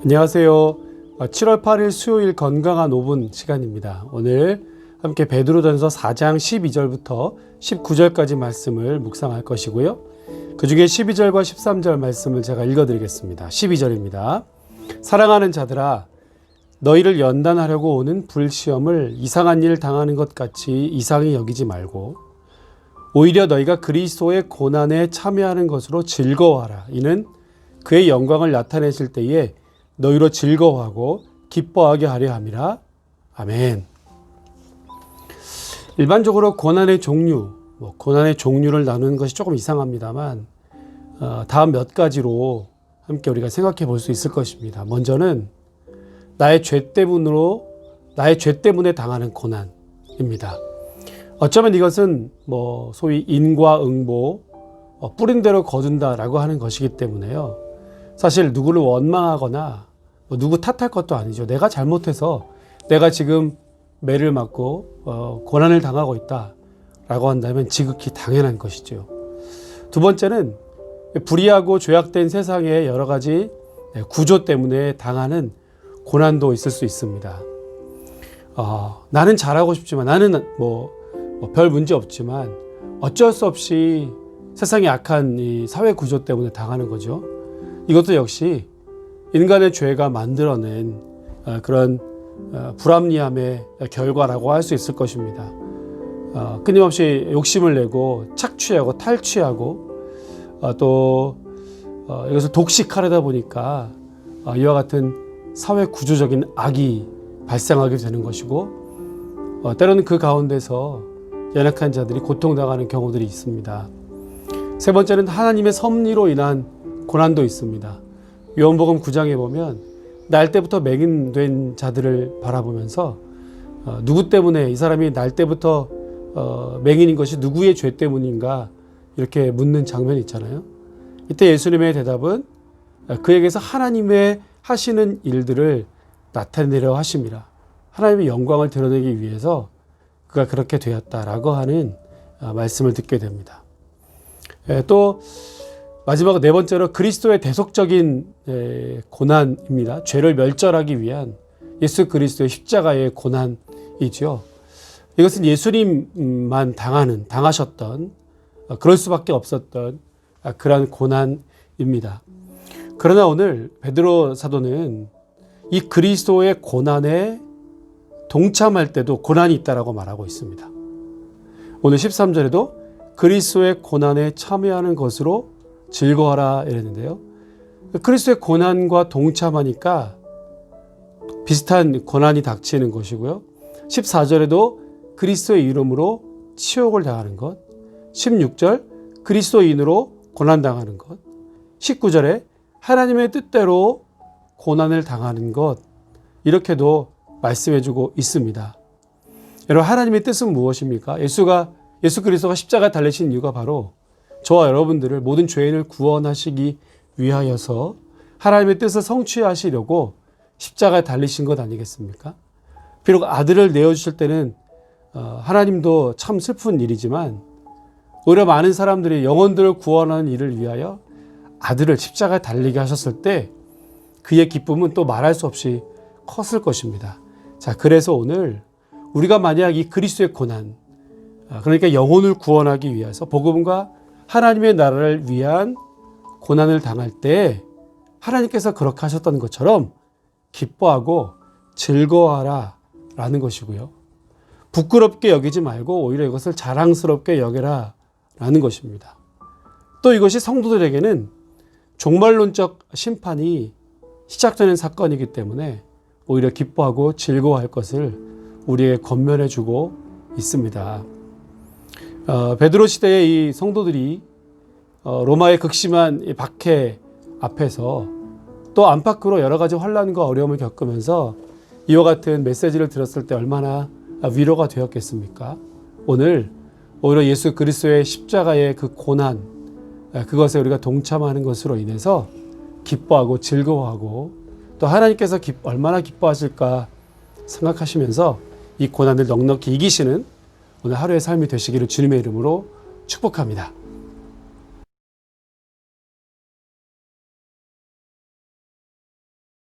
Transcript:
안녕하세요. 7월 8일 수요일 건강한 5분 시간입니다. 오늘 함께 베드로전서 4장 12절부터 19절까지 말씀을 묵상할 것이고요. 그 중에 12절과 13절 말씀을 제가 읽어드리겠습니다. 12절입니다. 사랑하는 자들아, 너희를 연단하려고 오는 불시험을 이상한 일 당하는 것 같이 이상히 여기지 말고 오히려 너희가 그리스도의 고난에 참여하는 것으로 즐거워하라. 이는 그의 영광을 나타내실 때에 너희로 즐거워하고 기뻐하게 하려 함이라. 아멘. 일반적으로 고난의 종류를 나누는 것이 조금 이상합니다만 다음 몇 가지로 함께 우리가 생각해 볼 수 있을 것입니다. 먼저는 나의 죄 때문에 당하는 고난입니다. 어쩌면 이것은 소위 인과응보, 뿌린 대로 거둔다라고 하는 것이기 때문에요. 사실 누구를 원망하거나 누구 탓할 것도 아니죠. 내가 잘못해서 내가 지금 매를 맞고 고난을 당하고 있다라고 한다면 지극히 당연한 것이죠. 두 번째는 불의하고 죄악된 세상의 여러 가지 구조 때문에 당하는 고난도 있을 수 있습니다. 나는 잘하고 싶지만 나는 별 문제 없지만 어쩔 수 없이 세상의 악한 이 사회 구조 때문에 당하는 거죠. 이것도 역시 인간의 죄가 만들어낸 그런 불합리함의 결과라고 할 수 있을 것입니다. 끊임없이 욕심을 내고 착취하고 탈취하고 또 이것을 독식하려다 보니까 이와 같은 사회 구조적인 악이 발생하게 되는 것이고 때로는 그 가운데서 연약한 자들이 고통당하는 경우들이 있습니다. 세 번째는 하나님의 섭리로 인한 고난도 있습니다. 요한복음 9장에 보면 날 때부터 맹인된 자들을 바라보면서 누구 때문에 이 사람이 날 때부터 맹인인 것이 누구의 죄 때문인가 이렇게 묻는 장면이 있잖아요. 이때 예수님의 대답은 그에게서 하나님의 하시는 일들을 나타내려 하심이라. 하나님의 영광을 드러내기 위해서 그가 그렇게 되었다라고 하는 말씀을 듣게 됩니다. 또 마지막 네 번째로 그리스도의 대속적인 고난입니다. 죄를 멸절하기 위한 예수 그리스도의 십자가의 고난이죠. 이것은 예수님만 당하셨던 그럴 수밖에 없었던 그러한 고난입니다. 그러나 오늘 베드로 사도는 이 그리스도의 고난에 동참할 때도 고난이 있다라고 말하고 있습니다. 오늘 13절에도 그리스도의 고난에 참여하는 것으로 즐거워하라 이랬는데요. 그리스도의 고난과 동참하니까 비슷한 고난이 닥치는 것이고요. 14절에도 그리스도의 이름으로 치욕을 당하는 것, 16절 그리스도인으로 고난당하는 것, 19절에 하나님의 뜻대로 고난을 당하는 것, 이렇게도 말씀해주고 있습니다. 여러분, 하나님의 뜻은 무엇입니까? 예수 그리스도가 십자가에 달리신 이유가 바로 저와 여러분들을 모든 죄인을 구원하시기 위하여서 하나님의 뜻을 성취하시려고 십자가에 달리신 것 아니겠습니까? 비록 아들을 내어주실 때는 하나님도 참 슬픈 일이지만 오히려 많은 사람들이 영혼들을 구원하는 일을 위하여 아들을 십자가에 달리게 하셨을 때 그의 기쁨은 또 말할 수 없이 컸을 것입니다. 자, 그래서 오늘 우리가 만약 이 그리스도의 고난, 그러니까 영혼을 구원하기 위해서 복음과 하나님의 나라를 위한 고난을 당할 때 하나님께서 그렇게 하셨던 것처럼 기뻐하고 즐거워하라 라는 것이고요. 부끄럽게 여기지 말고 오히려 이것을 자랑스럽게 여겨라 라는 것입니다. 또 이것이 성도들에게는 종말론적 심판이 시작되는 사건이기 때문에 오히려 기뻐하고 즐거워할 것을 우리에게 권면해 주고 있습니다. 베드로 시대의 이 성도들이 로마의 극심한 박해 앞에서 또 안팎으로 여러 가지 환난과 어려움을 겪으면서 이와 같은 메시지를 들었을 때 얼마나 위로가 되었겠습니까? 오늘 오히려 예수 그리스도의 십자가의 그 고난, 그것에 우리가 동참하는 것으로 인해서 기뻐하고 즐거워하고 또 하나님께서 얼마나 기뻐하실까 생각하시면서 이 고난을 넉넉히 이기시는 오늘 하루의 삶이 되시기를 주님의 이름으로 축복합니다.